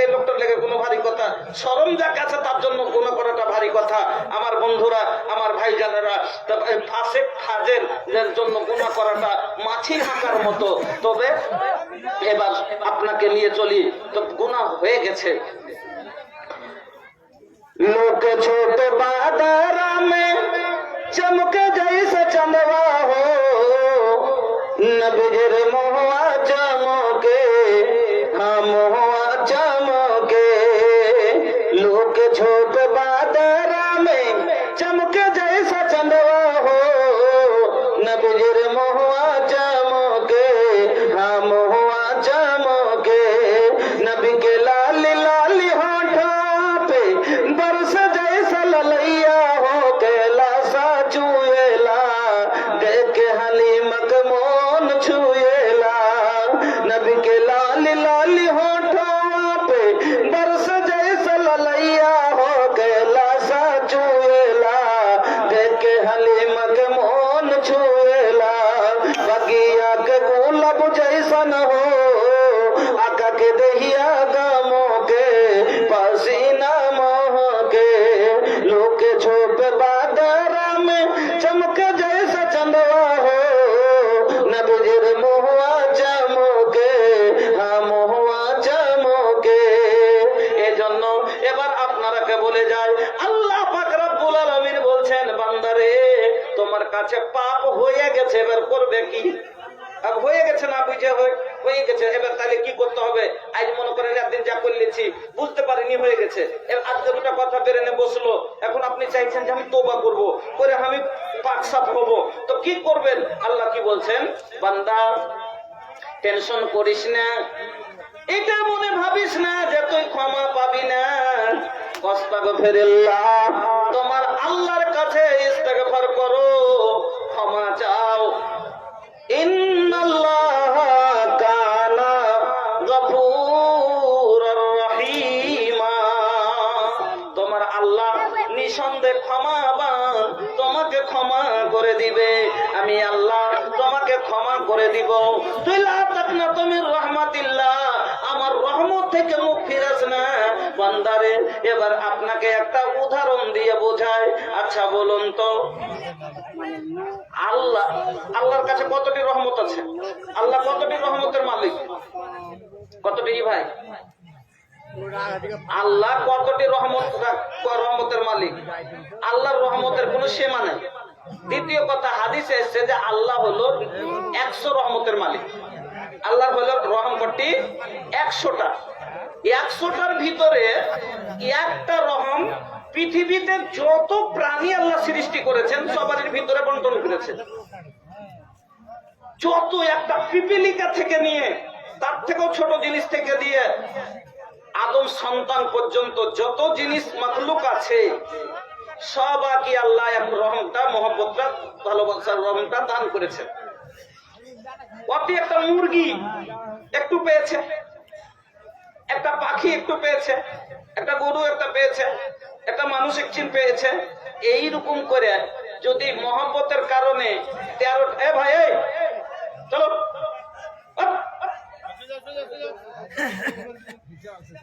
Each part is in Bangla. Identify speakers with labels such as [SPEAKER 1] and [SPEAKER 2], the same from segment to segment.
[SPEAKER 1] এই লোকটার লেগে কোনো ভারী কথা, শরম যাকে আছে তার জন্য গুনাহ করাটা ভারী কথা। আমার বন্ধুরা, আমার ভাইজানেরা, ফাসেক ফাজের জন্য গুনাহ করাটা মাছি হাঁকার মতো। তবে এবার আপনাকে নিয়ে চলি, তো গুনাহ হয়ে গেছে। लोग छोटे बादरा में चमक जैसे चंदवा हो, नबीर मोहवा चमके, हाँ मोहवा चमके। लोग छोटे बादरा में चमक जैसा चंदवा हो, नबीर मोहवा चमके, हाँ मोहवा चमके। नबी के लाली लाली होठों बरस जैसा ललैया हो, कैलासा चुएला देख हलीमा के मोन छुएला। नबी के लाली लाली होठों पे बरस जैसा ललैया हो, कैलासा चुएला देख हलीमा के मोन छुएला। बगिया के गुलाब जैसा न हो, आका के दहिया गमों के पसीना छोटे बादरा में चमक जैसा चंदवा हो, नबीर मोहवा चमके, हाँ मोहवा चमके। এজন্য এবার আপনারাকে বলে যায়, আল্লাহ পাক রব্বুল আলামিন বলছেন, বান্দারে তোমার কাছে পাপ হয়ে গেছে, এবার করবে কি? अब হয়ে গেছে না বুঝে হয়ে গেছে, এবার তাহলে কি করতে হবে? আজ মনে করেন একদিন যা করলেছি বুঝতে পারিনি হয়ে গেছে, আজকে দুটা কথা বেরেনে বসলো, এখন আপনি চাইছেন যে আমি তওবা করব, করে আমি পাক সাফ হব, তো কি করবেন? আল্লাহ কি বলছেন, বান্দা টেনশন করিস না, এটা মনে ভাবিস না যে তুই ক্ষমা পাবি না। আস্তাগফিরুল্লাহ, তোমার আল্লাহর কাছে ইস্তেগফার করো, ক্ষমা চাও। ইন্নাল্লাহ কানা গফুরুর রহিমা, তোমার আল্লাহ নিঃসন্দেহে ক্ষমাবান, তোমাকে ক্ষমা করে দিবে। আমি আল্লাহ তোমাকে ক্ষমা করে দিব। তুই লা তাকনাতু মির রাহমাতিল্লাহ, আমার রহমত থেকে মুখ ফিরাস না। বান্দারে এবার আপনাকে একটা উদাহরণ দিয়ে বোঝায়। আচ্ছা বলুন তো, আল্লাহর কাছে কতটি রহমত আছে? আল্লাহ কতটি রহমতের মালিক? কতটি ভাই? আল্লাহ কতটি রহমতের মালিক? আল্লাহর রহমতের কোনো সীমা নেই। দ্বিতীয় কথা, হাদিসে এসেছে যে আল্লাহ হলো 100 রহমতের মালিক। আল্লাহ হলো রহম কোটি 100টা। 100টার ভিতরে একটা রহম পৃথিবীতে যত প্রাণী আল্লাহ সৃষ্টি করেছেন সবার ভিতরে বন্টন করেছেন। যত একটা পিপিলিকা থেকে নিয়ে তার থেকেও ছোট জিনিস থেকে দিয়ে আদম সন্তান পর্যন্ত যত জিনিস মাখলুক আছে সবাইকে আল্লাহ রহমটা, মহব্বতটা, ভালোবাসার রহমটা দান করেছেন। অতি একটা মুরগি একটু পেয়েছে, একটা পাখি একটু পেয়েছে, একটা গরু একটা পেয়েছে, একটা মানুষ একচিন পেয়েছে। এইরকম করে যদি মহব্বতের কারণে 13 ভাই চলো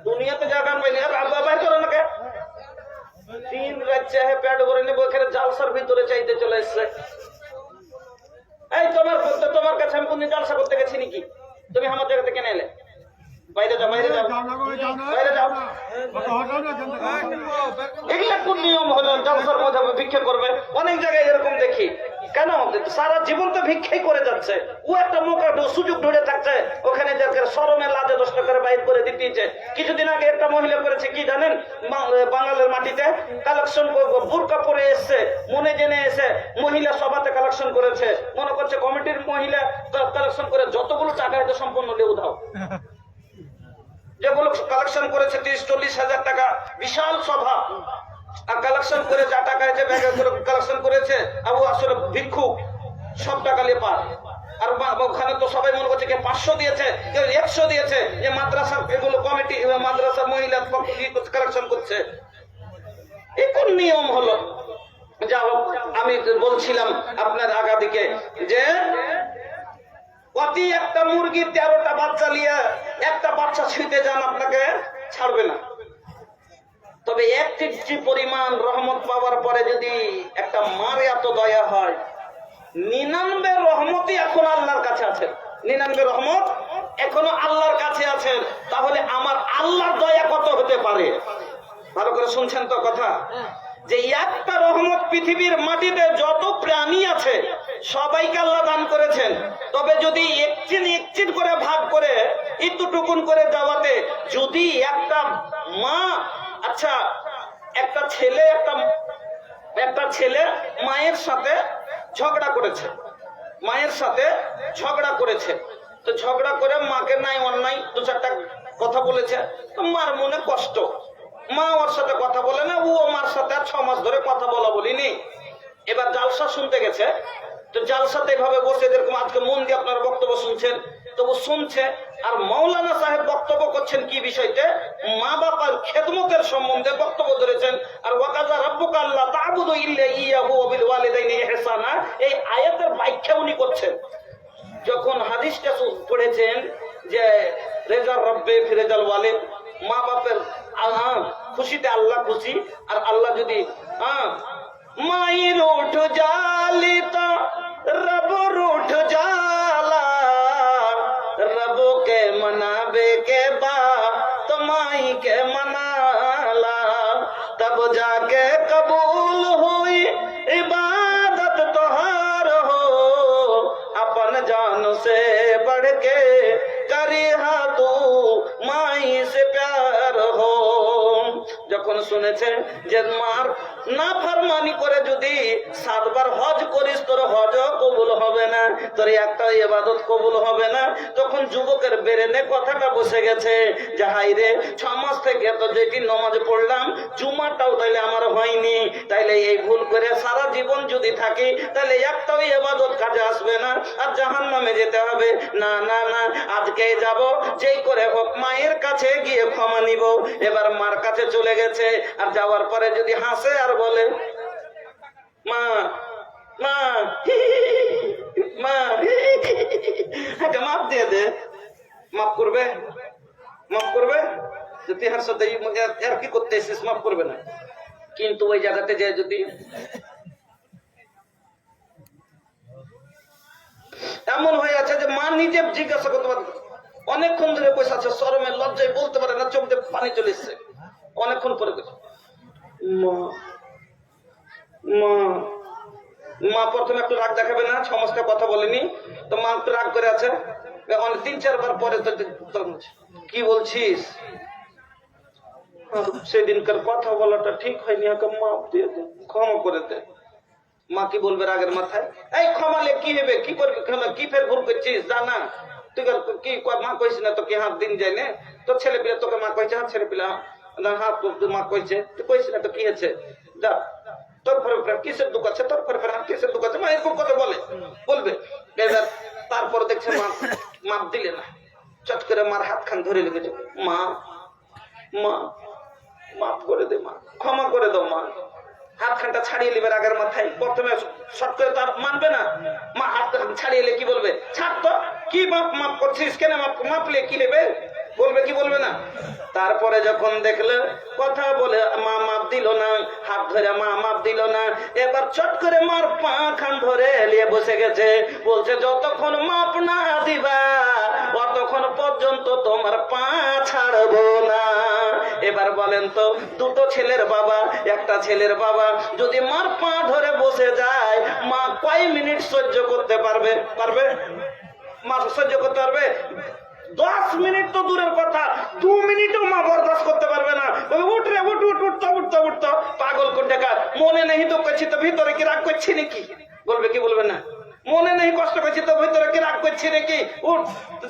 [SPEAKER 1] দুনিয়াতে জায়গা পাইনি, আর বাইর করো না কে? 3 রাত চাহে পেট ভরে নেবো, এখানে জালসার ভিতরে চাইতে চলে এসছে। এই তোমার কাছে আমি কোনদিন জালসা করতে গেছি নাকি? তুমি আমার জায়গাতে কেন এলে? বাইরে যাও, বাইরে যাও, বাইরে যাও। এগুলা কোন নিয়ম হলো? জালসার মধ্যে ভিক্ষা করবে? অনেক জায়গায় এরকম দেখি। কেন? সারা জীবন তো ভিক্ষাই করে যাচ্ছে। ও একটা মৌকা সুযোগ ধরে থাকছে, ওখানে শরমে লাজে 10 টাকা করে বাইর করে দিতেছে। কিছুদিন আগে একটা মহিলা করেছে কি জানেন? বাঙালের মাটিতে কালেকশন বুরকা পরে এসছে, মনে জেনে এসে মহিলা সভাতে কালেকশন করেছে। মনে করছে কমিটির মহিলা কালেকশন করে যতগুলো টাকা হয়তো সম্পূর্ণ লেউ দাও। যেগুলো কালেকশন করেছে 30-40 হাজার টাকা, বিশাল সভা। আর কালেকশন করে যা টাকা হয়েছে ব্যাগে করে কালেকশন করেছে, আর ও আসলে ভিক্ষুক, সব টাকা নিয়ে পার। আর ওখানে তো সবাই মনে করছে 500 দিয়েছে, কেউ 100 দিয়েছে। যে মাদ্রাসা এগুলো কমিটি, মাদ্রাসার মহিলা কালেকশন করছে। এ কোন নিয়ম হলো? যা হোক, আমি বলছিলাম আপনার আগা দিকে যে অতি একটা মুরগি 13টা বাচ্চা নিয়ে একটা বাচ্চা ছুঁতে যান, আপনাকে ছাড়বে না। তবে একটি পরিমাণ রহমত পাওয়ার পরে যদি একটা মার এত দয়া হয়, 99 রহমতই এখন আল্লাহর কাছে আছে। 99 রহমত এখনো আল্লাহর কাছে আছে। তাহলে আমার আল্লাহর দয়া কত হতে পারে? ভালো করে শুনছেন তো কথা? যে একটা রহমত পৃথিবীর মাটিতে যত প্রাণী আছে সবাইকে আল্লাহ দান করেছেন। তবে যদি একচিন করে ভাগ করে একটুটুকুন করে দেওয়াতে যদি একটা মা, আচ্ছা একটা ছেলে মায়ের সাথে ঝগড়া করেছে, তো ঝগড়া করে মাকে নাই অন্যায় দু চারটা কথা বলেছে, তো মার মনে কষ্ট, মা ওর সাথে কথা বলে না, ও মার সাথে 6 মাস ধরে কথা বলা বলিনি। এবার জালসা শুনতে গেছে, তো জালসাতে এভাবে বসে, যেরকম আজকে মন দিয়ে আপনারা বক্তব্য শুনছেন, তো ও শুনছে আর মাওলানা সাহেব বক্তব্য করছেন কি বিষয়তে? মা বাবার খেদমতের সম্বন্ধে বক্তব্য ধরেছেন। আর ওয়াকাযা রাব্বুকা আল্লা তা'বুদু ইল্লা ইয়াহু ওয়া বিল ওয়ালিদাইনি ইহসানা, এই আয়াতের ব্যাখ্যা উনি করছেন। যখন হাদিসটা পড়েছেন যে রেজার রব্বে ফিরেজাল ওয়ালিদ, মা বাপের খুশিতে আল্লাহ খুশি, আর আল্লাহ যদি মায়ের উঠ জালিতা রব রুঠ जाला, रब के मनावे के बा तो माई के मनाला, तब जाके कबूल हुई इबादत तोहार हो, अपन जान से बढ़ के करिहा तू माई से प्यार हो। যখন শুনেছে যে মার না ফরমানি করে যদি 7 বার হজ করিস তোর হজ কবুল হবে না, তোর একটা ইবাদত কবুল হবে না, তখন যুবকের ব্রেনে কথাটা বসে গেছে যে হাই রে 6 মাস থেকে তো যেটি নামাজ পড়লাম জুমাটাও তাইলে আমার হয়নি, তাইলে এই ভুল করে সারা জীবন যদি থাকি তাহলে একটাও ইবাদত কাজে আসবে না, আর জাহান্নামে যেতে হবে। না না না, আজকেই যাব, যেই করে হোক মায়ের কাছে গিয়ে ক্ষমা নিব। এবার মার কাছে চলে গেছে, আর যাওয়ার পরে যদি হাসে আর বলে মা মা মা, মাফ দিয়ে দে, মাফ করবে যদি হার সাথে আর কি করতে এসেছিস, মাফ করবে না। কিন্তু ওই জায়গাতে যে যদি এমন হয়ে আছে যে মা নিজে জিজ্ঞাসা করতে পারে, অনেকক্ষণ ধরে বসে আছে, শরমে লজ্জায় বলতে পারে না, চোখ দিয়ে পানি চলে এসছে, অনেকক্ষণ পরে মা মা মা প্রথমে একটু রাগ দেখাবে না, 6 মাসটা কথা বলেনি, তো মা একটু রাগ করে আছে। 3-4 বার পরে তো কি বলছিস, সেদিনকার কথা বলাটা ঠিক হয়নি, মাফ দিয়ে দে, ক্ষমা করে দে। মা কি বলবে রাগের মাথায়? এই ক্ষমালে কি হবে, কি করবি, কি ফের ভুল করছিস, জানা তুই কি মা কইস না তো কি হাত দিন যায় না, তোর ছেলে পিলে তোকে মা কইছে, হাত ছেলে পিলা হাত মা কইছে, তুই কইস না তো কি হয়েছে, যা তোর ফের কিসের দুঃখ আছে, তোর ফের হাত কিসের দুঃখ আছে, মা এরকম কথা বলবে। এবার তারপরে দেখছে মা মাপ দিলে না, চট করে মার হাত খান ধরে লেগেছে, মা মা মাফ করে দে, মা ক্ষমা করে দাও, মা হাত খানটা ছাড়িয়ে নেবে রাগের মাথায়। প্রথমে শর্ট করে তার মানবে না, মা হাত ছাড়িয়ে এলে কি বলবে, ছাড় তো, কি মাপ করছিস কেন, মাপলে কি নেবে, বলবে কি বলবে না? তারপরে যখন দেখলে কথা বলে মা মাপ দিল না, হাত ধরে মা মাপ দিল না, এবার চট করে মার পা খান ধরে এলিয়ে বসে গেছে, বলছে যতক্ষণ মাপ না দিবা ততক্ষণ পর্যন্ত তোমার পা ছাড়বো না। এবার বলেন তো, দুটো ছেলের বাবা, একটা ছেলের বাবা যদি মার পা ধরে বসে যায়, মা কয় মিনিট সহ্য করতে পারবে? মা সহ্য করতে পারবে? 10 মিনিট তো দূরের কথা, 2 মিনিটও মা বরদাস্ত করতে পারবে না। উঠ রে উঠতো পাগল কোনটাকার, মনে নেই তো করছি তো ভিতরে কি রাগ করছি নাকি, বলবে কি বলবে না? মনে নেই কষ্ট করছি তো ভিতরে কি রাগ করছি নাকি, উঠ।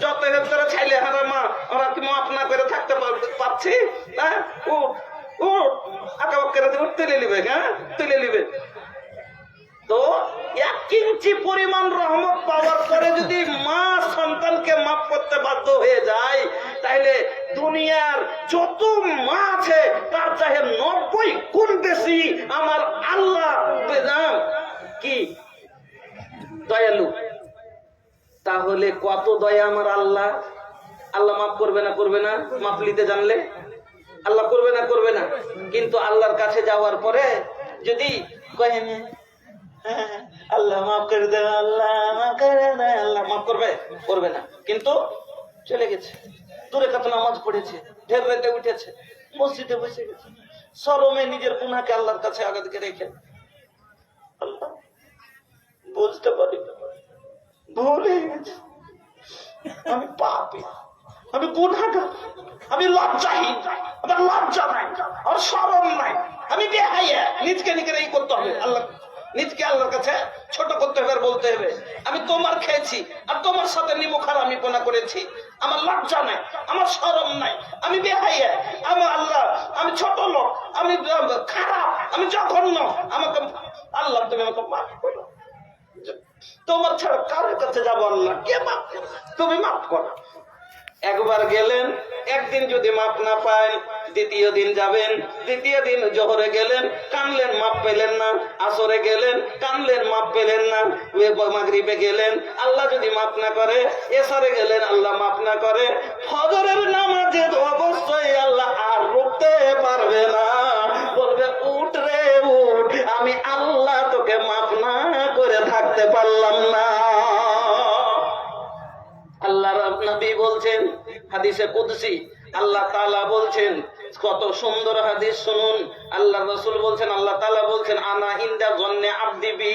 [SPEAKER 1] যত ভেতরে ছাইলে হারা মা, ওরা কি মাফ না করে থাকতে পারছি? হ্যাঁ উঠ আঁকা বাক্যের উঠ তুলে নিবে, হ্যাঁ তুলে নিবে। তো 1 ইঞ্চি পরিমাণ রহমত পাওয়ার পরে যদি মা সন্তানকে মাফ করতে বাধ্য হয়ে যায়, তাহলে দুনিয়ার যত মা আছে তার চাহে 90 গুণ বেশি আমার আল্লাহ কি দয়ালু। তাহলে কত দয়া আমার আল্লাহ, আল্লাহ মাফ করবে না মাফ নিতে জানলে? আল্লাহ করবে না? করবে না। কিন্তু আল্লাহর কাছে যাওয়ার পরে যদি কহেন আল্লাহ মাফ করে দে, আল্লাহ মাফ করে দে, আল্লাহ মাফ করবে? করবে না। কিন্তু চলে গেছে, দূরে কত নামাজ পড়েছে, ঢের রাতে উঠেছে, মসজিদে বসে গেছে, শরমে নিজের গুনাহকে আল্লাহর কাছে আগে থেকে রেখে, আল্লাহ বুঝতে পারি ভুল হয়ে গেছে, আমি পাপী, আমি গুনাহগার, আমি লজ্জাহীন, আমার লজ্জা নাই, আমার শরম নাই, আমি বেহায়া। নিজকে নিজের এই করতে হবে, আল্লাহ নিজকে আল্লাহর কাছে ছোট করতে হবে আর বলতে হবে আমি তোমার খেয়েছি আর তোমার সাথে নিমুখারামিপনা করেছি, আমার লজ্জা নাই, আমার শরম নাই, আমি বেহায়া, আমার আল্লাহ আমি ছোট লোক, আমি খারাপ, আমি জঘন্য, আমাকে আল্লাহ তুমি আমাকে মাফ করো। তোমার ছাড়া কারোর কাছে যাবো আল্লাহ, কে মাফ করো? তুমি মাফ করো। একবার গেলেন, একদিন যদি মাপ না পায় দ্বিতীয় দিন যাবেন, দ্বিতীয় দিন জোহরে গেলেন, কানলেন মাপ পেলেন না, আসরে গেলেন, কানলেন মাপ পেলেন না, মাগরিবে গেলেন, আল্লাহ যদি মাপ না করে, এশারে গেলেন, আল্লাহ মাপ না করে, ফজরের নামাজে অবশ্যই আল্লাহ আর রুখতে পারবে না, বলবে উঠ রে উঠ, আমি আল্লাহ তোকে মাপ না করে থাকতে পারলাম না। আল্লাহ নবী বলছেন হাদিসে কুদসি, আল্লাহ তাআলা বলছেন, কত সুন্দর হাদিস শুনুন। আল্লাহ রাসূল বলছেন, আল্লাহ তাআলা বলছেন আনা ইনদা জন্নে আবদি বি,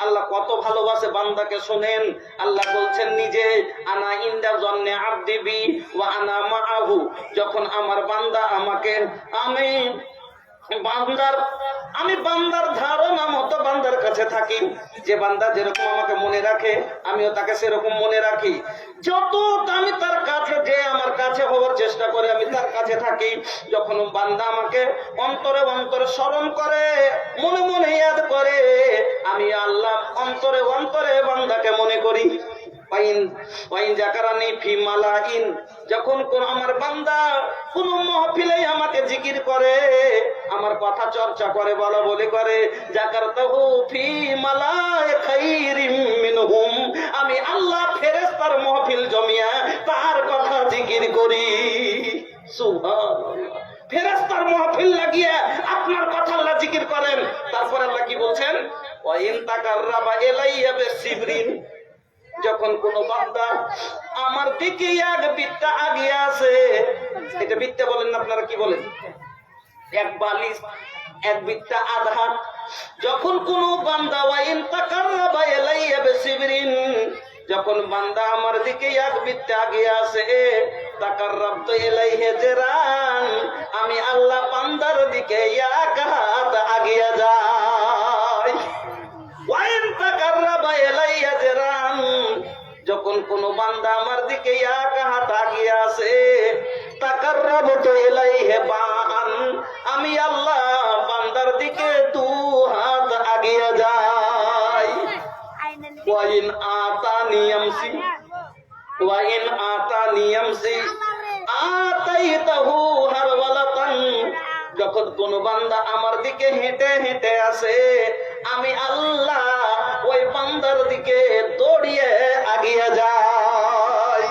[SPEAKER 1] আল্লাহ কত ভালোবাসে বান্দাকে। শুনেন, আল্লাহ বলছেন নিজে আনা ইনদা জন্নে আবদি বি ওয়া আনা মাআহু, যখন আমার বান্দা আমাকে আমি বান্দার ধারণা মতো বান্দার কাছে থাকি, যে বান্দা যেরকম আমাকে মনে রাখে আমিও তাকে সেরকম মনে রাখি। যত আমি তার কাছে, যে আমার কাছে হওয়ার চেষ্টা করে আমি তার কাছে থাকি। যখন বান্দা আমাকে অন্তরে অন্তরে স্মরণ করে, মনে মনে ইয়াদ করে, আমি আল্লাহ অন্তরে অন্তরে বান্দাকে মনে করি। যখন কোন আমার বান্দা কোন মাহফিলে আমাকে জিকির করে, আমার কথা চর্চা করে, বলা বলি করে, যাকারতাহু ফি মালাইকাইরিম মিনহুম, আমি আল্লাহ ফেরেশতার মাহফিল জমিয়া তার কথা জিকির করি। সুবহানাল্লাহ, ফেরেশতার মাহফিল লাগিয়ে আপনার কথা আল্লাহ জিকির করেন। তারপর আল্লাহ কি বলছেন, ওয়া ইন তাকাররাবা ইলাইয়া বিসিবরিন, যখন কোন বান্দা আমার দিকে এক বিত্তা আগিয়ে আসে, এটা বিত্তা বলেন না আপনারা, কি বলেন? এক বালিশ, এক বিত্তা আধা। যখন কোন বান্দা ওয়াইন তাকাররাবা ইলাইয়া বিসিবরিন, যখন বান্দা আমার দিকে এক বিত্তা আগিয়ে আসে, তাকাররাবতু ইলাইহি জিরান, আমি আল্লাহ বান্দার দিকে এক হাত আগিয়ে যাই। ওয়াইন তাকাররাবা ইলাইয়া জিরান, যখন কোন বান্দা আমার দিকে এক হাত আগিয়ে আসে, তাকাররাবতু ইলাইহি বা'আন, আমি আল্লাহ বান্দার দিকে দু হাত আগিয়ে যাই। ওয়াইন আতানি ইয়ামসি ওয়াইন আতানি ইয়ামসি আতাইতাহু হারওয়ালাতান, যখন কোন বান্দা আমার দিকে হেঁটে হেঁটে আসে, আমি আল্লাহ ওই বান্দার দিকে দৌড়িয়ে আগিয়ে যাই।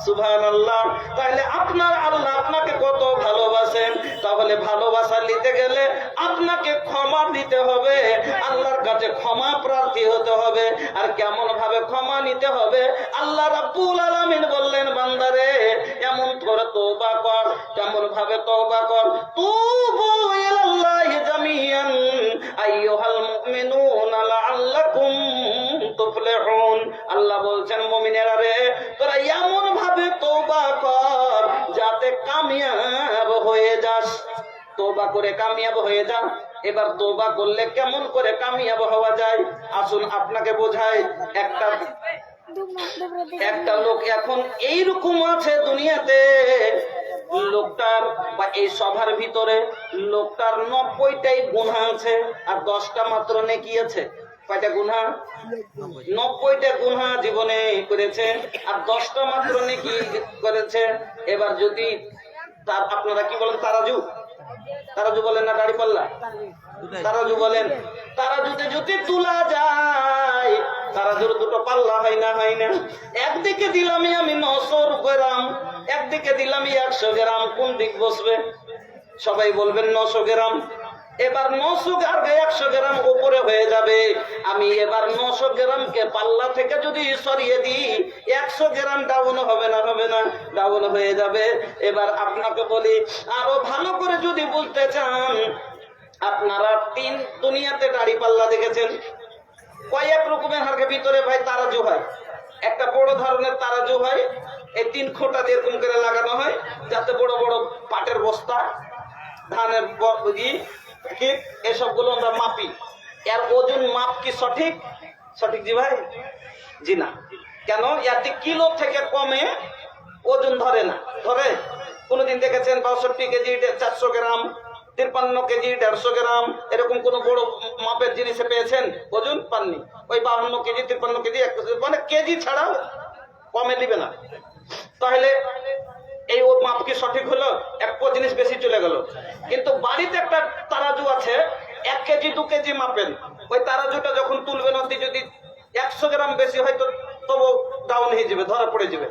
[SPEAKER 1] সুবহানাল্লাহ। তাহলে আপনার আল্লাহ আপনাকে কত ভালোবাসেন। তাহলে ভালোবাসা নিতে গেলে আপনাকে ক্ষমা দিতে হবে, আল্লাহর কাছে ক্ষমা প্রার্থী হতে হবে। আর কেমন ভাবে ক্ষমা নিতে হবে? আল্লাহ রাব্বুল আলামিন বললেন, বান্দারে এমন করে তওবা কর। কেমন ভাবে তওবা কর? তুবু ইলাল্লাহি জামিআন আইয়ুহাল মুমিনুনা লাআল্লাকুম তুফলিহুন। আল্লাহ বলছেন, মুমিনেরা রে, তোরা এমন ভাবে তওবা কর যাতে কামিয়াব হয়ে যাস। তওবা করে কামিয়াব হয়ে যা। এবার তওবা করলে কেমন করে কামিয়াব হওয়া যায় আসুন আপনাকে বোঝাই। একটা লোক এখন এইরকম আছে দুনিয়াতে, লোকটার বা এই সভার ভিতরে লোকটার 90টাই গুনাহ আছে আর 10টা মাত্র নেকি আছে। কয়টা গুনাহ? 90টা গুনাহ জীবনে করেছে আর 10টা মাত্র নেকি করেছে। এবার যদি আপনারা কি বলেন, তারাজু তারাজু বলেন না দাড়িপাল্লা? তারাজু বলেন। তারাজুতে যদি তোলা যায়, তারাজুর দুটো পাল্লা হয় না? হয় না। একদিকে দিলাম আমি 900 গ্রাম, একদিকে দিলাম 100 গ্রাম, কোন দিক বসবে? সবাই বলবেন 900 গ্রাম। এবার 900 আর 100 গ্রাম উপরে হয়ে যাবে। আমি এবার 900 গ্রামকে পাল্লা থেকে যদি সরিয়ে দিই 100 গ্রাম ডাউন হবে না? হবে না? ডাউন হয়ে যাবে। এবার আপনাকে বলি, আরো ভালো করে যদি বুঝতে চান, আপনারা দুনিয়াতে দাড়ি পাল্লা দেখেছেন? কয়েক রকমের হারকে ভিতরে ভাই তারাজু হয়। একটা বড় ধরনের তারাজু হয়, এই 3 খোঁটা যেরকম করে লাগানো হয়, যাতে বড় বড় পাটের বস্তা, ধানের এসবগুলো আমরা মাপি। এর ওজন মাপ কি সঠিক? সঠিক জি ভাই? জি না। কেন? এতে কিলো থেকে কমে ওজন ধরে না। ধরে? কোনদিন দেখেছেন 62 কেজি 400 গ্রাম, 53 কেজি 150 গ্রাম, এরকম কোন বড় মাপের জিনিসে পেয়েছেন? ওজন পাননি। ওই 52 কেজি 53 কেজি মানে কেজি ছাড়াও কমে দিবে না। তাহলে এই ও মাপ কি সঠিক হলো? এক জিনিস বেশি চলে গেল। কিন্তু বাড়িতে একটা তারাজু আছে, 1 কেজি 2 কেজি মাপেন, ওই তারাজুটা যখন তুলবেন অতি যদি 100 গ্রাম বেশি হয় তো তবু ডাউন হয়ে যাবে, ধরা পড়ে যাবে।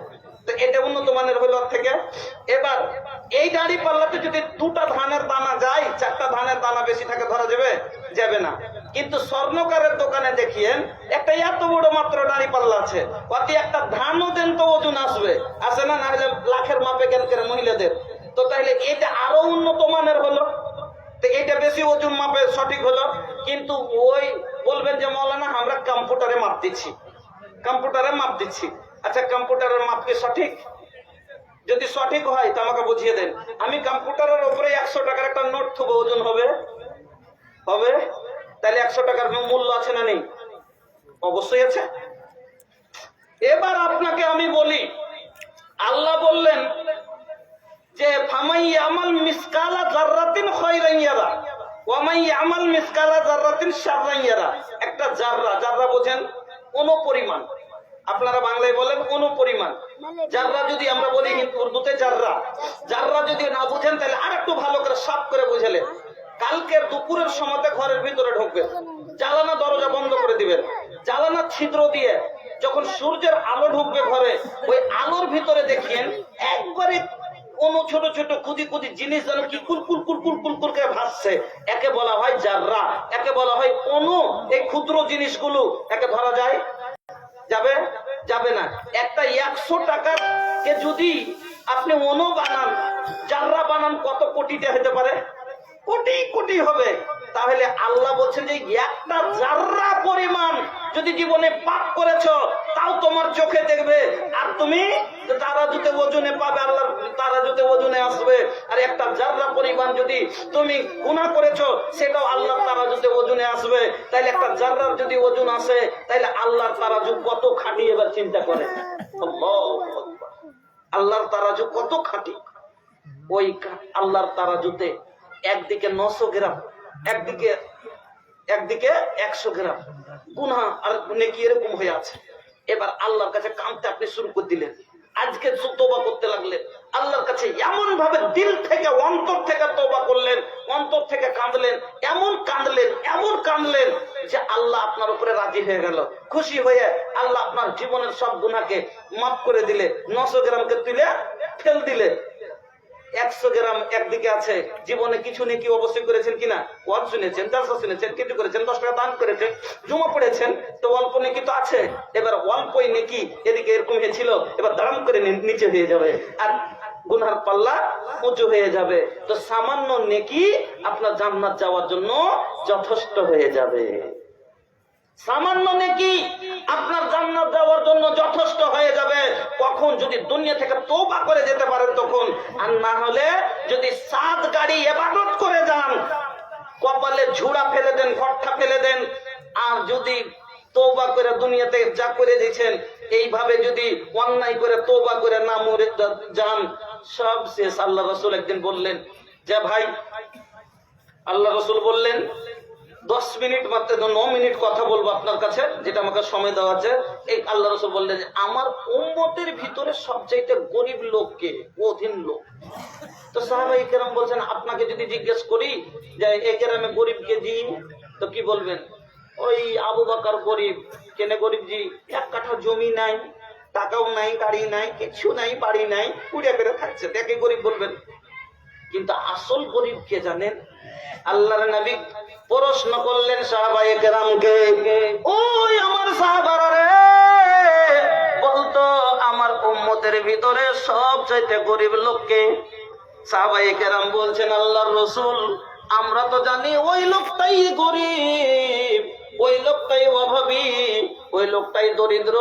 [SPEAKER 1] তো এটা উন্নত মানের হইল থেকে। এবার এই দাড়ি পাল্লাতে যদি 2টা ধানের দানা যায়, 4টা ধানের দানা বেশি থাকে, ধরা যাবে? যাবে না। কিন্তু স্বর্ণকারের দোকানে দেখিয়েন একটা এত বড় মাত্র দাড়ি পাল্লা আছে, অতি একটা ধানও দেন তো ওজন আসবে, আসে না? না হলে লাখের মাপে কেন করে মহিলাদের। তো তাহলে এটা আরো উন্নত মানের হলো, তো এটা বেশি ওজন মাপে সঠিক হলো। কিন্তু ওই বলবেন যে মৌলানা আমরা কম্পিউটারে মাপ দিচ্ছি, কম্পিউটারে মাপ দিচ্ছি। আচ্ছা, কম্পিউটারের মাপ কি সঠিক? যদি সঠিক হয় তো আমাকে বুঝিয়ে দেন। আমি কম্পিউটারের উপরে 100 টাকার একটা নোট থুবো, ওজন হবে? হবে? তাহলে 100 টাকার মূল্য আছে না নেই? অবশ্যই আছে। এবার আপনাকে আমি বলি, আল্লাহ বললেন যে ফামাই আমাল মিসকালা যাররাতিন খায়রান ইয়ারা ওয়া মাই আমাল মিসকালা যাররাতিন শাররান ইয়ারা। একটা জাররা, জাররা বোঝেন? অনুপরিমাণ। আপনারা বাংলায় বলেন অনুপরিমাণ। জাররা যদি আমরা বলি উর্দুতে জাররা, জাররা যদি না বুঝেন তাহলে আর একটু ভালো করে সাফ করে বুঝালেন। কালকে দুপুরের সময়তে ঘরের ভিতরে ঢুকবেন, জানালা দরজা বন্ধ করে দিবেন, জানালা ছিদ্র দিয়ে যখন সূর্যের আলো ঢুকবে ঘরে, ওই আলোর ভিতরে দেখিয়েন একবারে কোন ছোট ছোট কুদি কুদি জিনিস যেন কি কুলকুল কুলকুল কুলকুল করে ভাসছে, একে বলা হয় জাররা, একে বলা হয় অনু। এই ক্ষুদ্র জিনিসগুলো একে ধরা যায়? যাবে? যাবে না। একটা 100 টাকার কে যদি আপনি অনু বানান, জাররা বানান, কত কোটিতে হতে পারে? কোটি কোটি হবে। তাহলে আল্লাহ বলছেন যে একটা জাররা পরিমাণ যদি জীবনে পাপ করেছো তাও তোমার চোখে দেখবে, আর তুমি তারাজুতে ওজনে পাবে, আল্লাহর তারাজুতে ওজনে আসবে। আর একটা জাররা পরিমাণ যদি তুমি গুনাহ করেছো সেটাও আল্লাহর তারাজুতে ওজনে আসবে। তাইলে একটা জাররার যদি ওজন আসে তাইলে আল্লাহর তারাজু কত খাঁটি, এবার চিন্তা করে। আল্লাহর তারাজু কত খাঁটি। ওই আল্লাহর তারাজুতে একদিকে 900 গ্রাম, একদিকে 100 গ্রাম গুনাহ আর নেকি এরকম হয়ে আছে। এবার আল্লাহর কাছে কাঁদতে আপনি শুরু করে দিলেন, আজকে তওবা করতে লাগলেন আল্লাহর কাছে, এমন ভাবে দিল থেকে অন্তর থেকে তওবা করলেন, অন্তর থেকে কাঁদলেন, এমন কাঁদলেন যে আল্লাহ আপনার উপরে রাজি হয়ে গেল, খুশি হয়ে আল্লাহ আপনার জীবনের সব গুনাহকে মাফ করে দিলে। 900 গ্রামকে তুলে ফেল দিলে। 100 গ্রাম একদিকে আছে, জীবনে কিছু নেকি অবশ্যই করেছেন কিনা? ওয়াজ শুনেছেন, জালসা শুনেছেন, কিছু করেছেন, 10 টাকা দান করেছেন, জুমা পড়েছেন, তো অল্প নেকি তো আছে। এবার অল্পই নেকি এদিকে এরকম হয়েছিল, এবার দাঁড়াম করে নিচে হয়ে যাবে, আর গুনার পাল্লা উঁচু হয়ে যাবে। তো সামান্য নেকি আপনার জান্নাত যাওয়ার জন্য যথেষ্ট হয়ে যাবে। সামান্য নেকি আপনার জান্নাত যাওয়ার জন্য যথেষ্ট হয়ে যাবে। কখন? যদি দুনিয়া থেকে তওবা করে যেতে পারেন তখন। আর না হলে যদি 7 গাড়ি ইবাদত করে যান, কপালে ঝুড়া ফেলে দেন, গর্থা ফেলে দেন, আর যদি তওবা করে দুনিয়াতে যা করে দিয়েছেন এইভাবে যদি অন্যায় করে তওবা করে না মরে যান, সব শেষ। আল্লাহ রাসূল একদিন বললেন যে ভাই, আল্লাহ রাসূল বললেন 10 মিনিট মাত্র 9 মিনিট কথা বলবো আপনার কাছে, যেটা আমাকে সময় দেওয়া আছে। এই আল্লাহ রাসূল বললেন যে আমার উম্মতের ভিতরে সবচাইতে গরিব লোক কে? অধীন লোক। তো সাহাবায়ে কেরাম বলছেন আপনাকে যদি জিজ্ঞেস করি যে এই গ্রামে গরিব কে জি, তো কি বলবেন? ওই আবু বকর গরিব। কেনে গরিব জি? 1 কাঠা জমি নাই, টাকাও নাই, গাড়ি নাই, কিছু নাই, বাড়ি নাই, কুড়িয়া করে থাকছে, দেখে গরিব বলবেন। কিন্তু আসল গরিব কে জানেন? আল্লাহর নবী প্রশ্ন করলেন সাহাবায়ে কেরামকে, ওই আমার সাহাবারা রে, বলতো আমার উম্মতের ভিতরে সবচাইতে গরিব লোককে? সাহাবায়ে কেরাম বলছেন, আল্লাহর রাসূল, আমরা তো জানি ওই লোকটাই গরিব, ওই লোকটাই অভাবী, ওই লোকটাই দরিদ্র,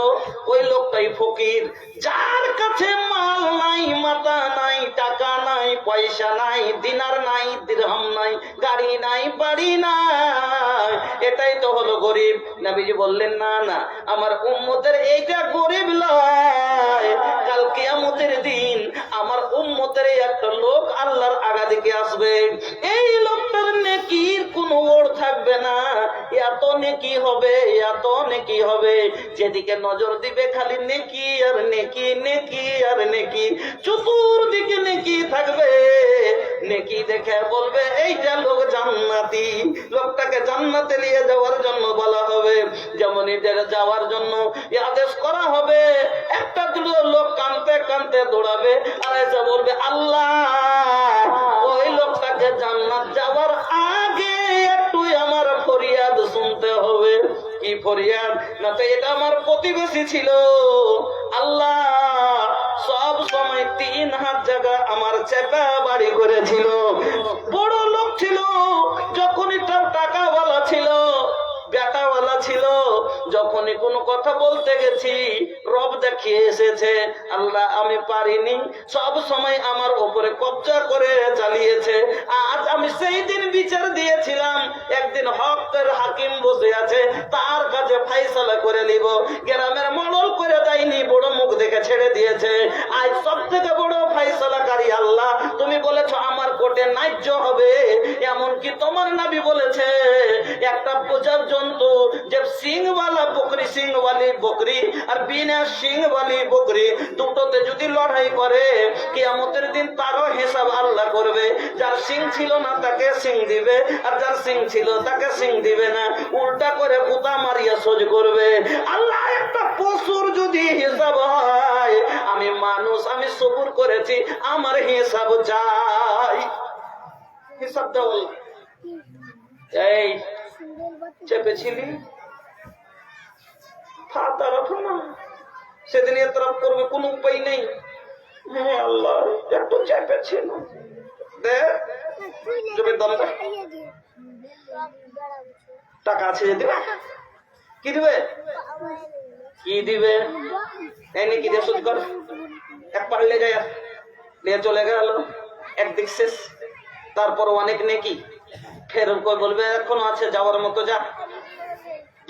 [SPEAKER 1] ওই লোকটাই ফকির, যার কাছে মাল নাই, মাথা নাই, টাকা নাই, পয়সা নাই, দিনার নাই, দিরহাম নাই, গাড়ি নাই, বাড়ি নাই, এটাই তো হলো গরিব। নবীজি বললেন, না না, আমার উম্মতের এইটা গরিব নয়, কাল কিয়ামতের দিন আমার উম্মতের একটা লোক আল্লাহর আগাদিকে আসবে, এই লোকটার নেকির কোনো ওড় থাকবে না, এত নেকি হবে, এত নেকি হবে, যেদিকে নজর দিবে খালি নেকি আর নেকি, নেকি আর নেকি, চতুর্দিকে নেকি থাকবে। নেকি দেখে বলবে এইটা লোক জান্নাতি, লোকটাকে জান্নাতে নিয়ে যাওয়ার জন্য বলা হবে। যেমন এদের যাওয়ার জন্য আদেশ করা হবে, একটা দুটো লোক কাঁদতে কাঁদতে দৌড়াবে, আর এসে বলবে, আল্লাহ ওই লোকটাকে জান্নাত যাওয়ার আগে একটু আমার ফরিয়াদ শুনতে হবে। কি ফরিয়াদ? না তো এটা আমার প্রতিবেশী ছিল, আল্লাহ সব সময় 3 হাত জায়গা আমার চেপা বাড়ি করেছিল, বড় লোক ছিল, যখনই তার টাকাওয়ালা ছিল, বেটাওয়ালা ছিল, যখনই কোনো কথা বলতে গেছি রব দেখিয়ে এসেছে, আল্লাহ আমি পারিনি, সব সময় আমার উপরে কব্জা করে চালিয়েছে। আজ আমি সেই দিন বিচার দিয়েছিলাম, একদিন হকের হাকিম বসে আছে, তার কাছে ফাইসালা করে নিব, গ্রামের মডল করে দেয়নি, বড় মুখ দেখে ছেড়ে দিয়েছে। আজ সব থেকে বড় ফাইসালাকারী আল্লাহ, তুমি বলেছো আমার কোর্টে ন্যায্য হবে। এমনকি তোমার নবী বলেছে, একটা পূজার জন্তু যে সিংওয়ালা বকরি, সিংওয়ালি বকরি আর বিনা সিংওয়ালি বকরি, দুটোতে যদি লড়াই করে কিয়ামতের দিন তারও হিসাব আল্লাহ করবে। যার সিং ছিল না তাকে সিং দিবে, আর যার সিং ছিল তাকে সিং দিবে না, উল্টা করে পুতা মারিয়া সোজ করবে। আল্লাহ একটা পশুর যদি হিসাব হয়, আমি মানুষ, আমি সবুর করেছি, আমার হিসাব চাই, হিসাব দাও। এই চেপেছিলি সেদিন এতরাপ করবে, কোন উপায় নেই। হ্যাঁ আল্লাহ একটু চেপেছিল, টাকা আছে যে দিবে, কি দিবে, কি দিবে, এনে কি দিয়ে শোধ কর, এক পারলে যায় নিয়ে চলে গেল, একদিক শেষ, তারপর অনেক নেকি, ফের বলবে এখনো আছে যাওয়ার মতো, যা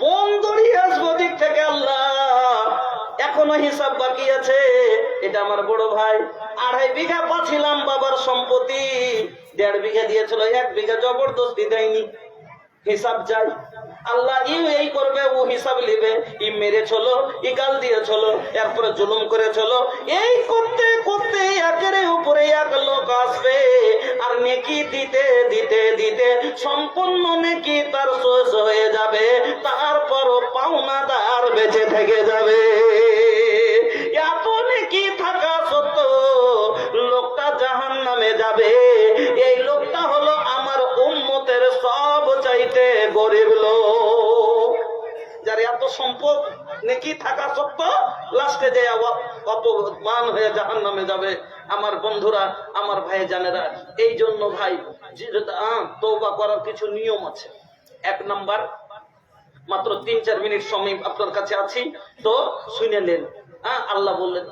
[SPEAKER 1] বন্ধুরই আসবো দিক থেকে, আল্লাহ এখনো হিসাব বাকি আছে। এটা আমার বড় ভাই 2.5 বিঘা পাচ্ছিলাম বাবার সম্পত্তি, 1.5 বিঘা দিয়েছিল, 1 বিঘা জবরদস্তি দেয়নি, হিসাব চাই। আল্লাহ এই করবে, ও হিসাব নিবে, ই মেরেছিল, ই গাল দিয়েছিল, এরপরে জুলুম করেছিল, এই করতে করতে একের উপরে এক লোক আসবে, আর নেকি দিতে দিতে দিতে সম্পূর্ণ নেকি তার শেষ হয়ে যাবে, তারপরও পাওনাদার বেঁচে থেকে যাবে। এত নেকি থাকা সত্ত্বেও লোকটা জাহান্নামে যাবে। এই লোকটা হলো আমার উম্মতের সব চাইতে গরিব লোক, যার এত সম্পদ নেকি থাকা সত্ত্বেও লাস্টে যে অপমান হয়ে জাহান্নামে যাবে। আমার বন্ধুরা, আমার ভাই জানেরা, এই জন্য ভাই তওবা করার কিছু নিয়ম আছে। 1 নাম্বার, মাত্র 3-4 মিনিট সময় আপনার কাছে আছি, তো শুনে নেন। আল্লাহ বললেন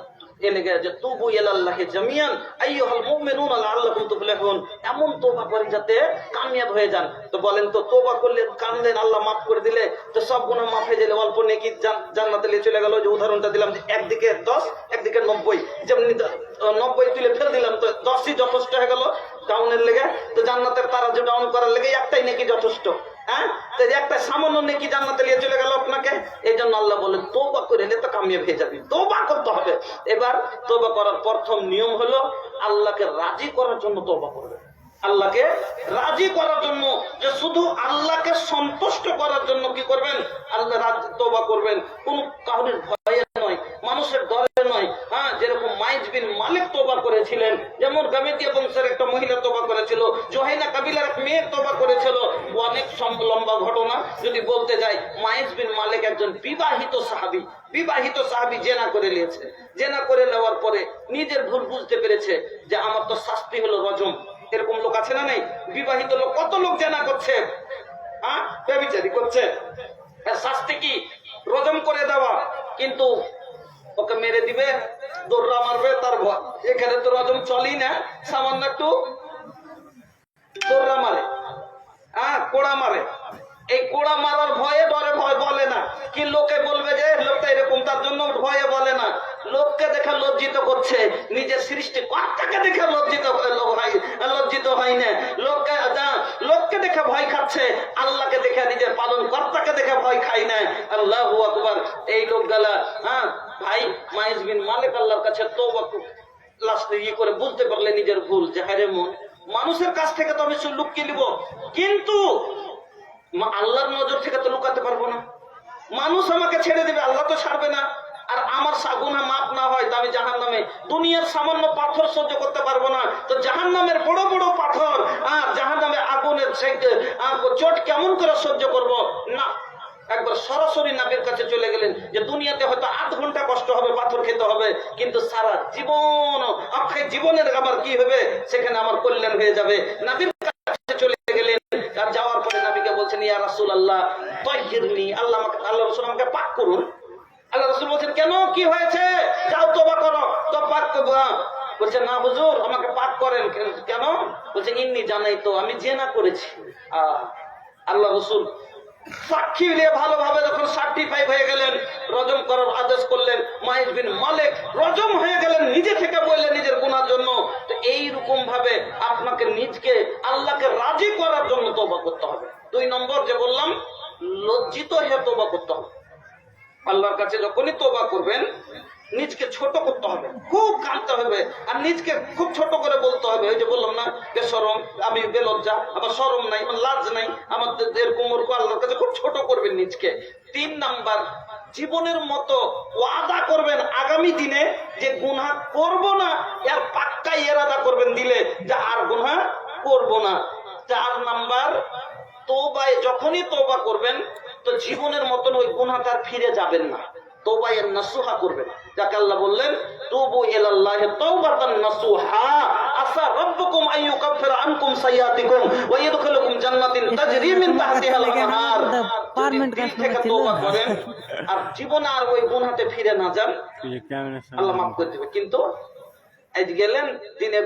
[SPEAKER 1] এমন তওবা করেন যাতে কামিয়াব হয়ে যান। তো বলেন তো, তওবা করলে কানলেন, আল্লাহ মাফ করে দিলে তো সব গুনাহ মাফ হয়ে গেলে অল্প নেকি জান্নাতে নিয়ে চলে গেল। যে উদাহরণটা দিলাম, যে একদিকে 10 একদিকে 90, যেমনি 90 তুলে ফেলে দিলাম, তো 10ই যথেষ্ট হয়ে গেল ডাউনের লেগে। তো জান্নাতের তারাজু ডাউন করার লেগে একটাই নেকি যথেষ্ট। একটা সামান্য নেকি জান্নাতে নিয়ে চলে গেল আপনাকে। এই জন্য আল্লাহ বলেন তওবা করে নিলে তো কামিয়াব হয়ে যাবে, তওবা করতে হবে। এবার তওবা করার প্রথম নিয়ম হলো আল্লাহকে রাজি করার জন্য তওবা করবে। আল্লাহকে রাজি করার জন্য, যে শুধু আল্লাহকে সন্তুষ্ট করার জন্য কি করবেন, আল্লাহ তওবা করবেন। কোন কারণের ভয়ে নয়, মানুষের ডরে নয়। হ্যাঁ, যেরকম মাইজ বিন মালিক তওবা করেছিলেন, যেমন গামেদিয়া বংশের একটা মহিলা তওবা করেছিল, জোহাইনা কাবিলার এক মেয়ে তওবা করেছিল। অনেক লম্বা ঘটনা যদি বলতে যাই। মাইজ বিন মালিক একজন বিবাহিত সাহাবী জেনা করে নিয়েছে। জেনা করে নেওয়ার পরে নিজের ভুল বুঝতে পেরেছে যে আমার তো শাস্তি হলো রজম। এরকম লোক আছে না নেই? বিবাহিত লোক, কত লোক জেনা করছে, হ্যাঁ, ব্যভিচারী করছে, শাস্তি কি? রজম করে দেওয়া। কিন্তু ওকে মেরে দিবে, দৌড়া মারবে, তার ভয়। এখানে তো রজম চলেই না, সামান্য একটু দৌড়া মারে, হ্যাঁ, কোড়া মারে। এই কোড়া মারার ভয়ে ডরে ভয় বলে না, কি লোকে বলবে যে লোকটা এরকম, তার জন্য ভয়ে বলে না। লোককে দেখে লজ্জিত করছে, নিজের সৃষ্টি কর্তাকে দেখে লজ্জিত হয় না। লোককে দেখে ভয় খাচ্ছে, আল্লাহকে দেখে, নিজের পালন কর্তাকে দেখে ভয় খাই না। আল্লাহু আকবার। এই লোকগুলা, হ্যাঁ ভাই, মাইজ বিন মালিক আল্লাহর কাছে তওবা লাস্টে করে বুঝতে পারলে নিজের ভুল, যে হায় রে মন, মানুষের কাছ থেকে তো আমি লুকিয়ে নিব, কিন্তু আল্লাহর নজর থেকে তো লুকাতে পারবো না। মানুষ আমাকে ছেড়ে দিবে, আল্লাহ তো ছাড়বে না। আর আমার গুনাহ মাপ না হয় তো আমি জাহান্নামে। দুনিয়ার সামান্য পাথর সহ্য করতে পারবো না, তো জাহান্নামের বড় বড় পাথর আর জাহান্নামে আগুনের চোট কেমন করে সহ্য করব? না, একবার সরাসরি নবীর কাছে চলে গেলেন, যে দুনিয়াতে হয়তো 8 ঘন্টা কষ্ট হবে, পাথর খেতে হবে, কিন্তু সারা জীবন অক্ষয় জীবনের আমার কি হবে, সেখানে আমার কল্যাণ হয়ে যাবে। নবীর কাছে চলে গেলেন, আর যাওয়ার পরে নবীকে বলছেন, ইয়া রাসূলুল্লাহ তাহিরনি, আল্লাহ রাসূল আমাকে পাক করুন। আল্লাহ রাসূল বলছেন, কেন, কি হয়েছে? যাও তওবা করো। তো পাক করব। বলছে, না হুজুর, আমাকে পাক করেন। কেন? বলছে, ইন্নী জানাই তো, আমি জেনা করেছি। আল্লাহ রাসূল সাক্ষী দিয়ে ভালোভাবে যখন সার্টিফাই হয়ে গেলেন, রজম করার আদেশ করলেন। মাইজ বিন মালিক রজম হয়ে গেলেন, নিজে থেকে বললেন নিজের গুনার জন্য। তো এইরকম ভাবে আপনাকে নিজকে আল্লাহকে রাজি করার জন্য তওবা করতে হবে। 2 নম্বর যে বললাম, লজ্জিত হয়ে তওবা করতে হবে। আল্লাহর কাছে যখনই তওবা করবেন, নিজকে ছোট করতে হবে, খুব কাঁদতে হবে, আর নিজকে খুব ছোট করে বলতে হবে। ওই যে বললাম না, বেশরম, আমি বেলজ্জা, আবার শরম নাই, লাজ নাই, আমাদের এরকম ওরকম। আল্লাহর কাছে খুব ছোট করবেন নিজকে। 3 নাম্বার, জীবনের মতো ওয়াদা করবেন আগামী দিনে যে গুনাহ করব না, এর পাক্কা ইরাদা করবেন দিলে যে আর গুনাহ করব না। 4 নাম্বার, তওবায় যখনই তওবা করবেন, তো জীবনের মতন ওই গুনাহ তার ফিরে যাবেন না, তওবায়ে নাসুহা করবেন। যাকে আল্লাহ বললেন, তুবু ইলাল্লাহি তাওবাতান নাসুহা আসা রাব্বুকুম আন ইউকাফিরা আনকুম সাইয়্যাতিকুম ওয়া ইয়াদখিলুকুম জান্নাতিন তাজরি মিন তাহতিহাল আনহার। দিল থেকে তওবা করেন আর জীবনে আর ওই গুনাহতে ফিরে না যান, আল্লাহ মাফ করে দেবে। কিন্তু আজ গেলেন, দিনে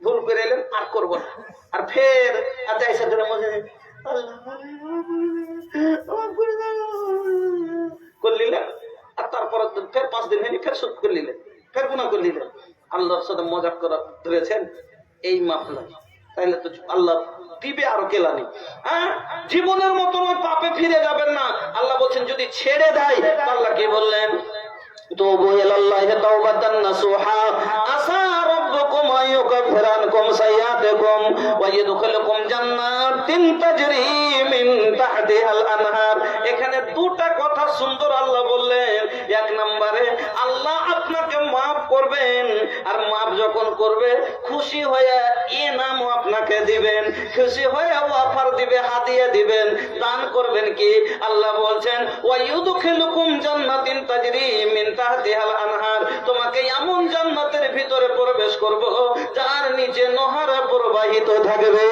[SPEAKER 1] ভুল করে এলেন, আর করব না, আর ফের আচ্ছা এসে ধরে মজে করলিলেন, আর তারপর ফের 5 দিন হয়নি, ফের সুদ করলিলেন, ফের গুনাহ করলিলেন। আল্লাহর সাথে মজাক করা ধরেছেন, এই মামলা, তাইলে তো আল্লাহ দিবে আরো কেলানি। হ্যাঁ, জীবনের মতন ওই পাপে ফিরে যাবেন না। আল্লাহ বলছেন যদি ছেড়ে দেয়, আল্লাহ কি বললেন, তুবু ইলাল্লাহি তাওবাতান নাসুহা আসা রাব্বুকুম আন ইউকাফিরা আনকুম সাইয়্যাতিকুম ওয়া ইয়াদখিলুকুম জান্নাতিন তাজরি মিন তাহতিহাল আনহার। এখানে 2টা কথা সুন্দর আল্লাহ বললেন। 1 নম্বরে আল্লাহ আপনাকে মাফ করবেন, আর মাফ যখন করবে খুশি হয়ে ইনামও আপনাকে দিবেন, খুশি হয়ে অফার দিবে, হাদিয়া দিবেন, দান করবেন কি? আল্লাহ বলছেন, ওয়া ইউদখিলুকুম জান্নাতিন তাজরি মিন তাহতিহাল আনহার, তোমাকে এমন জান্নাতের ভিতরে প্রবেশ করব যার নিচে নহর প্রবাহিত থাকবে।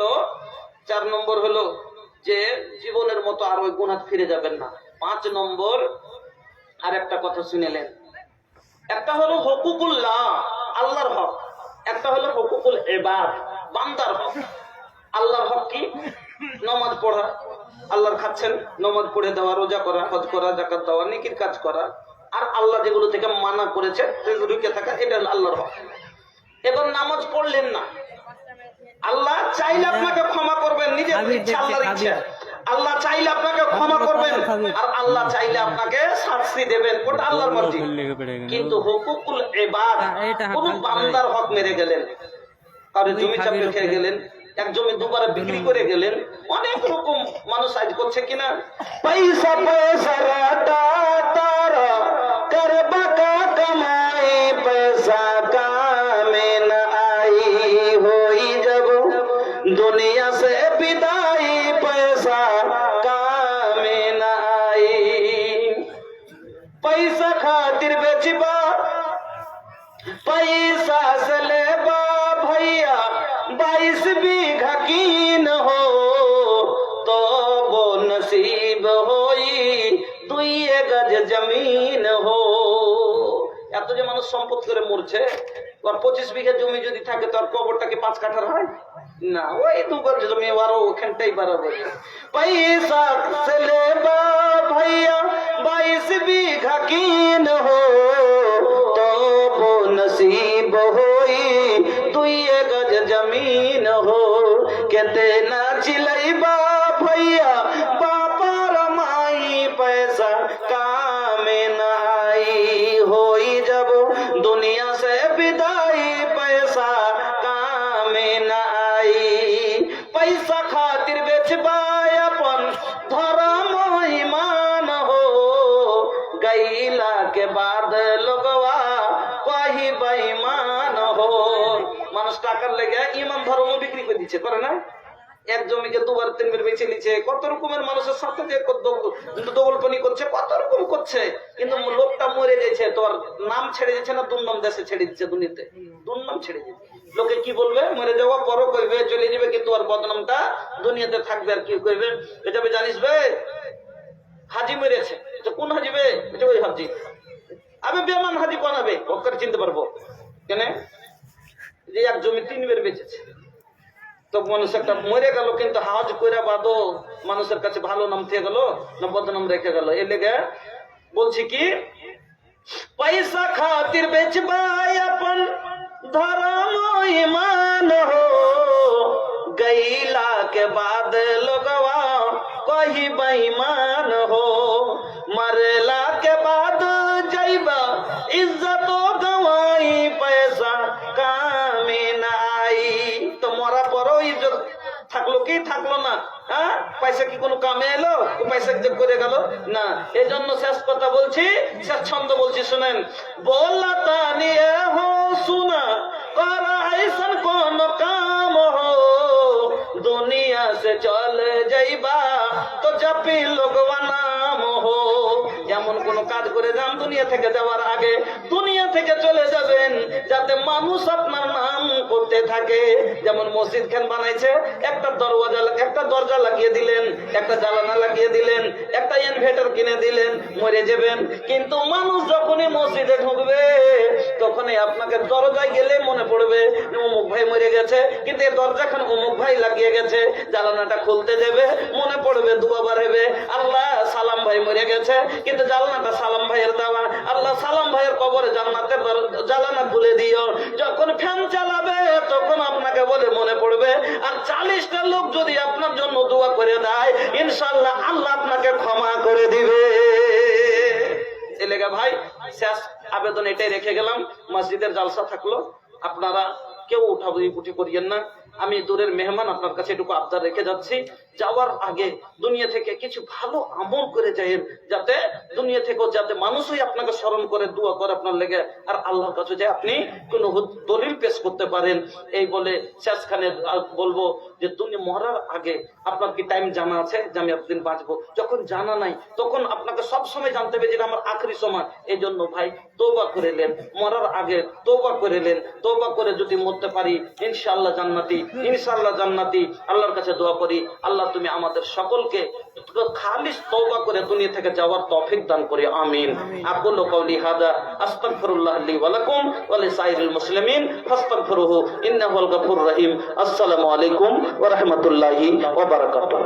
[SPEAKER 1] তো 4 নম্বর হলো যে জীবনের মতো আর ওই গুনাহ ফিরে যাবেন না। 5 নম্বর আর একটা কথা শুনেলেন, একটা হলো হুকুকুল্লাহ, আল্লাহর হক, একটা হলো হুকুকুল ইবাদ, বান্দার হক। আল্লাহর হক কি? নামাজ পড়া, আল্লাহর খাচ্ছেন, নামাজ পড়ে দেওয়া, রোজা করা, হজ করা, যাকাত দেওয়া, নেকির কাজ করা। আর আল্লাহ যেগুলো থেকে মানা করেছে রুকে থাকা, এটা হলো আল্লাহর হক। এবার নামাজ পড়লেন না, আল্লাহ চাইলে আপনাকে ক্ষমা করবেন, নিজের ইচ্ছা, আল্লাহর ইচ্ছা। আল্লাহ চাইলে আপনাকে ক্ষমা করবেন, আর আল্লাহ চাইলে আপনাকে শাস্তি দেবেন, ওটা আল্লাহর মর্জি। কিন্তু হুকুকুল ইবাদ, কোন বান্দার হক মেরে গেলেন, কারো জমি চাপে খেয়ে গেলেন, এক জমি দুবারে বিক্রি করে গেলেন, অনেক রকম মানুষ আজ করছে কিনা, পয়সা পয়সা রাটা তারা कर बका कमाई पैसा काम न आई होई जब दुनिया से विदाई पैसा काम न आई पैसा खातिर बेचबा पैसा से लेबा भैया 22 बीघा कीन हो तो वो नसीब होई 2 गज जमीन हो এত যে মানুষ সম্পদ করে মরছে আর 25 বিঘা জমি যদি থাকে তার কবরটা কি 5 কাঠার হয় না ওই 2 গজ জমি আর ওখানটাই বরাবর पैसा से लेबा भैया 22 बीघा कीन हो तो वो नसीब होई 2 गज जमीन हो कहते ना चिलैबा भैया बापा रमाई पैसा काम न आई होई जब दुनिया से विदाई पैसा काम न आई पैसा खातिर बेचबा अपन धर्म ईमान हो गईला के बाद लोगवा कही बेईमान हो মানুষ টাকার লেগে ইমান ধর্ম বিক্রি করে দিচ্ছে করে না এক জমিকে 2বার 3বার বেচে নিচ্ছে কত রকমের মানুষের সাথে যে দোগলপনি করছে কত রকম করছে কিন্তু লোকটা মরে যাচ্ছে তোর নাম ছেড়ে যাচ্ছে না দুর্নাম দেশে ছেড়ে দিচ্ছে দুনিয়াতে দুর্নাম ছেড়ে দিচ্ছে লোকে কি বলবে মরে যাওয়া পরও করবে চলে যাবে কিন্তু আর বদনামটা দুনিয়াতে থাকবে আর কি করবে এটা জানিস বে হাজি মরেছে এটা কোন হাজি বে এটা ওই হাজি আবে বেমান হাজি কোন হবে ওকে চিনতে পারবো কেন যে এক জমি 3বার বেচেছে তো মানুষ একটা মরে গেল কিন্তু হজ কইরা বাদও মানুষের কাছে ভালো নাম থেকে গেল না বদনাম রেখে গেল এর লেগে বলছি কি पैसा खातिर बेचबा अपन धर्म ईमान हो गईला के बाद लोगवा कही बेईमान हो मरला के बाद जइबा इज्जत गवाई पैसा काम न आई तो मरा परो इज्जत থাকলো কি থাকলো না হ্যাঁ পয়সা কি কোনো কামে এলো পয়সা যে করে গেল না এজন্য শেষ কথা বলছি শেষ ছন্দ বলছি শুনেন बोलता নিয়ে हो सुना करा ऐसन कोन काम हो दुनिया से चल जाइबा तो जपी लोगवा नाम हो এমন কোন কাজ করে যান দুনিয়া থেকে যাওয়ার আগে দুনিয়া থেকে চলে যাবেন যাতে মানুষ আপনার নাম করতে থাকে যেমন মসজিদ খান বানাইছে একটা দরজা লাগিয়ে দিলেন একটা জানালা লাগিয়ে দিলেন একটা ইনভার্টার কিনে দিলেন মরে যাবেন কিন্তু মানুষ যখনই মসজিদে ঢুকবে তখনই আপনাকে দরজায় গেলে মনে পড়বে অমুক ভাই মরে গেছে কিন্তু এই দরজাখান অমুক ভাই লাগিয়ে গেছে জানালাটা খুলতে দেবে মনে পড়বে দুয়া বাড়বে আল্লাহ সালাম ভাই মরে গেছে কিন্তু জানালাটা সালাম ভাইয়ের দেওয়া আল্লাহ সালাম ভাইয়ের কবরে জান্নাতের জানালা খুলে দিও যখন ফ্যান চালাবে তখন আপনাকে বলে মনে পড়বে আর 40টা লোক যদি আপনার জন্য দোয়া করে দেয় ইনশাআল্লাহ আল্লাহ আপনাকে ক্ষমা করে দিবে এলাকা ভাই শেষ আবেদন এটাই রেখে গেলাম মসজিদের জালসা থাকলো আপনারা কেউ উঠি করিয়েন না আমি দূরের মেহমান আপনার কাছে এটুকু আবদার রেখে যাচ্ছি যাওয়ার আগে দুনিয়া থেকে কিছু ভালো আমল করে যায়েন যাতে দুনিয়া থেকেও যাতে মানুষই আপনাকে স্মরণ করে দোয়া করে আপনার লেগে আর আল্লাহর কাছে যে আপনি কোনো দলিল পেশ করতে পারেন এই বলে শেষখানে বলবো যে দুনিয়া মরার আগে আপনার কি টাইম জানা আছে যে আমি এতদিন বাঁচবো যখন জানা নাই তখন আপনাকে সব সময় জানতে হবে যে আমার আখরি সময় এই জন্য ভাই তওবা করে নেন মরার আগে তওবা করে নেন তওবা করে যদি মরতে পারি ইনশাআল্লাহ জান্নাতি ইনশাআল্লাহ জান্নাতি আল্লাহর কাছে দোয়া করি আল্লাহ তুমি আমাদের সকলকে খালিস তওবা করে দুনিয়া থেকে যাওয়ার তৌফিক দান করে আমিন আকুলু কওলি হাদা আস্তাগফিরুল্লাহ লি ওয়া লাকুম ওয়া লিসাইরিল মুসলিমিন ফাস্তাগফিরুহু ইন্নাহুল গফুরুর রহিম আসসালামু আলাইকুম ওয়া রাহমাতুল্লাহি ওয়া বারাকাতুহু